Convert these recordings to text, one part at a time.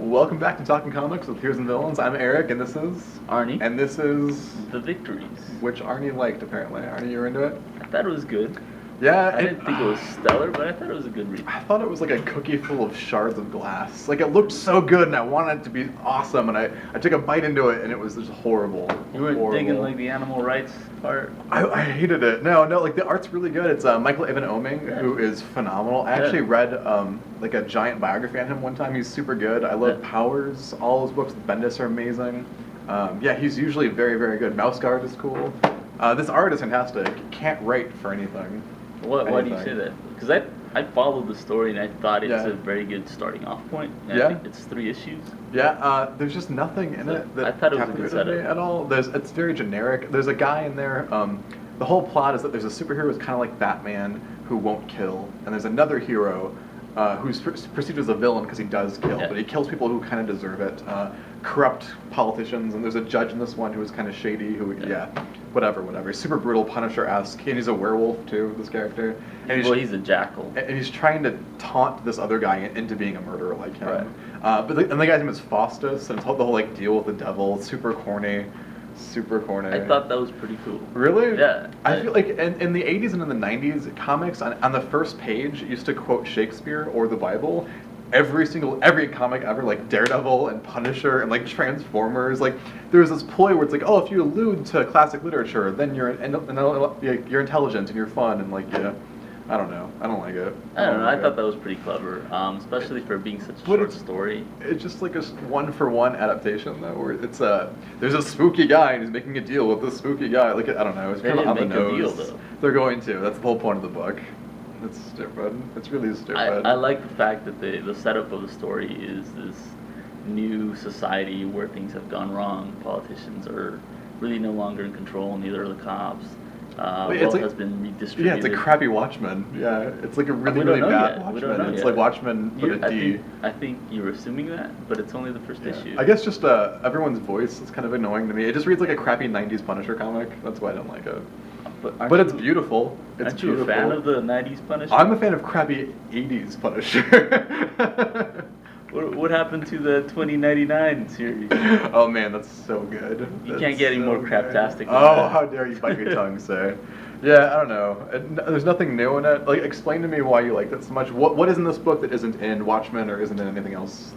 Welcome back to Talking Comics with Heroes and Villains. I'm Eric, and this is Arnie. And this is The Victories. which Arnie liked apparently. Arnie, you were into it? I thought it was good. Yeah, I didn't think it was stellar, but I thought it was a good read. I thought it was like a cookie full of shards of glass. Like it looked so good, and I wanted it to be awesome, and I took a bite into it, and it was just horrible. You weren't Horrible. digging like the animal rights part? I hated it. No, like the art's really good. It's Michael Evan Oming, who is phenomenal. I actually read like a giant biography on him one time. He's super good. I love Powers. All his books with Bendis are amazing. Yeah, he's usually very, very good. Mouse Guard is cool. This art is fantastic. Can't write for anything. Why do you say that? Because I followed the story and I thought it's a very good starting off point. And I think it's 3 issues. Yeah, there's just nothing in it that I thought it was a good captivated me setup at all. It's very generic. There's a guy in there. The whole plot is that there's a superhero who's kind of like Batman who won't kill, and there's another hero who's perceived as a villain because he does kill, but he kills people who kind of deserve it. Corrupt politicians, and there's a judge in this one who is kind of shady. Whatever. He's super brutal, Punisher-esque, and he's a werewolf too. This character, and he's a jackal, and he's trying to taunt this other guy into being a murderer like him. Right. But the guy's name is Faustus, and it's the whole like deal with the devil. Super corny. I thought that was pretty cool. Really? Yeah. I feel like in the 80s and in the 90s, comics on the first page used to quote Shakespeare or the Bible. Every comic ever, like Daredevil and Punisher and like Transformers, like there's this ploy where it's like, oh, if you allude to classic literature, then you're intelligent and you're fun, and like I don't know, I don't like it. I don't know. I thought that was pretty clever, especially for being such a short story. It's just like a one-for-one adaptation, though, where it's there's a spooky guy and he's making a deal with this spooky guy. Like I don't know, it's kind of on the nose. Deal, though. They're going to. That's the whole point of the book. It's stupid. It's really stupid. I like the fact that the setup of the story is this new society where things have gone wrong. Politicians are really no longer in control, neither are the cops. Wealth has been redistributed. Yeah, it's a crappy Watchmen. Yeah, it's like a really bad Watchmen. It's like Watchmen with a D. I think you're assuming that, but it's only the first issue. I guess just everyone's voice is kind of annoying to me. It just reads like a crappy 90s Punisher comic. That's why I don't like it. But it's beautiful. Aren't you a fan of the 90s Punisher? I'm a fan of crappy 80s Punisher. What happened to the 2099 series? Oh man, that's so good. You can't get any more craptastic. Oh, how dare you bite your tongue, sir. Yeah, I don't know. There's nothing new in it. Like, explain to me why you liked it so much. What is in this book that isn't in Watchmen or isn't in anything else?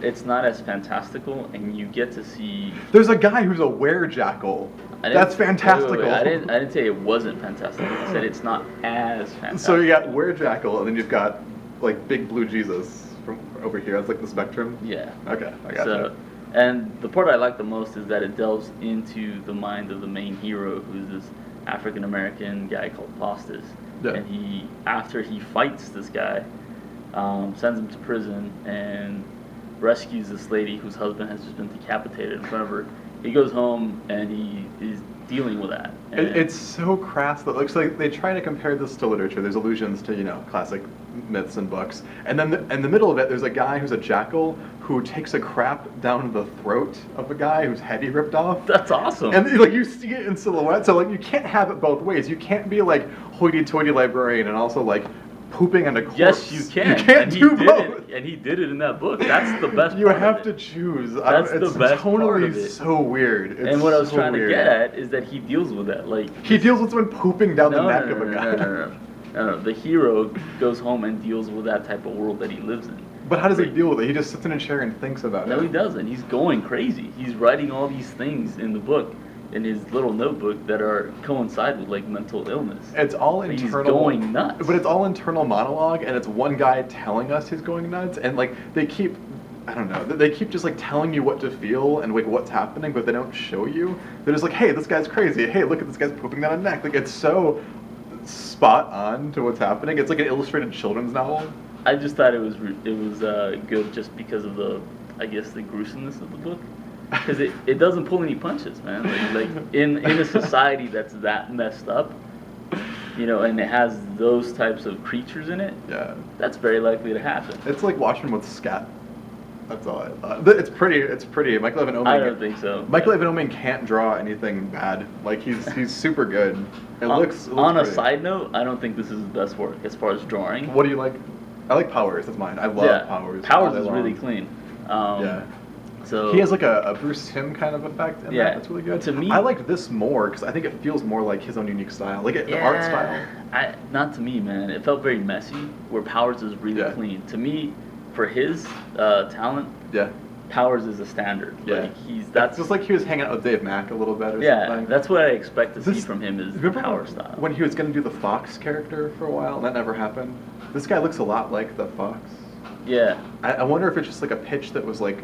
It's not as fantastical, and you get to see. There's a guy who's a werejackal. That's fantastical. Wait. I didn't say it wasn't fantastic. I said it's not as fantastic. So you got werejackal, and then you've got like Big Blue Jesus from over here. That's like the spectrum. Yeah. Okay, I got it. And the part I like the most is that it delves into the mind of the main hero, who's this African American guy called Faustus. Yeah. And after he fights this guy, sends him to prison and rescues this lady whose husband has just been decapitated in front of her. He goes home and he is dealing with that. It's so crass that looks like they try to compare this to literature. There's allusions to classic myths and books, and then in the middle of it, there's a guy who's a jackal who takes a crap down the throat of a guy whose head he ripped off. That's awesome. And like you see it in silhouette, so like you can't have it both ways. You can't be like hoity-toity librarian and also like pooping on a corpse. Yes, you can. You can't do both. And he did it in that book. That's the best. You have to choose. That's the best part of it. It's so weird. And what I was trying to get at is that he deals with that. Like he deals with someone pooping down the neck of a guy. No. The hero goes home and deals with that type of world that he lives in. But how does he deal with it? He just sits in a chair and thinks about it. No, he doesn't. He's going crazy. He's writing all these things in the book, in his little notebook, that coincide with like mental illness. It's all internal. He's going nuts. But it's all internal monologue, and it's one guy telling us he's going nuts, and like they keep just like telling you what to feel and like what's happening, but they don't show you. They're just like, hey, this guy's crazy. Hey, look at this guy's pooping down a neck. Like it's so spot on to what's happening. It's like an illustrated children's novel. I just thought it was good just because of the gruesomeness of the book, because it doesn't pull any punches, man. Like in a society that's that messed up, and it has those types of creatures in it. Yeah, that's very likely to happen. It's like Watchmen with scat. That's all I thought. It's pretty. Michael Evan Oming. I don't think so. Michael Evan Oming can't draw anything bad. Like he's super good. It looks on a pretty. side note, I don't think this is his best work as far as drawing. What do you like? I like Powers. That's mine. I love Powers. Powers is really clean. Yeah. So he has like a Bruce Timm kind of effect in that. That's really good. To me, I liked this more because I think it feels more like his own unique style, like the art style. Not to me, man. It felt very messy. Where Powers is really clean. To me, for his talent, Powers is a standard. Like that's just like he was hanging out with Dave Mack a little bit or something. That's what I expect to see from him is the Power style. When he was going to do the Fox character for a while, and that never happened. This guy looks a lot like the Fox. Yeah. I wonder if it's just like a pitch that was like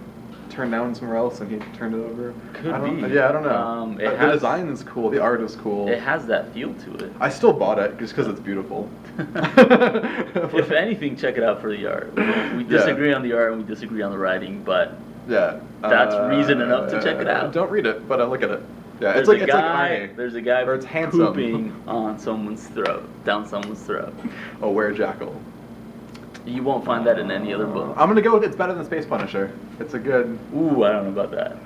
turned down somewhere else and he turned it over. Could be. Yeah, I don't know. The design is cool. The art is cool. It has that feel to it. I still bought it just because it's beautiful. If anything, check it out for the art. We disagree on the art and we disagree on the writing, but that's reason enough to check it out. Don't read it, but look at it. Yeah, there's it's like Arnie. There's a guy or it's handsome. pooping on someone's throat, down someone's throat. Oh, Jackal. You won't find that in any other book. I'm gonna go with it's better than Space Punisher. It's a good. Ooh, I don't know about that.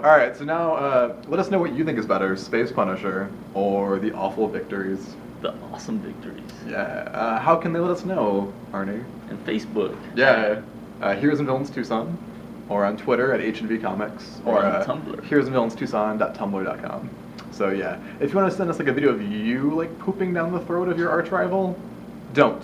All right, so now let us know what you think is better, Space Punisher or the awful Victories. The awesome Victories. Yeah. How can they let us know, Arnie? And Facebook. Yeah. Heroes and Villains Tucson, or on Twitter at H&V Comics, or on Tumblr. heroesandvillainstucson.tumblr.com. So yeah, if you want to send us like a video of you like pooping down the throat of your arch rival, don't.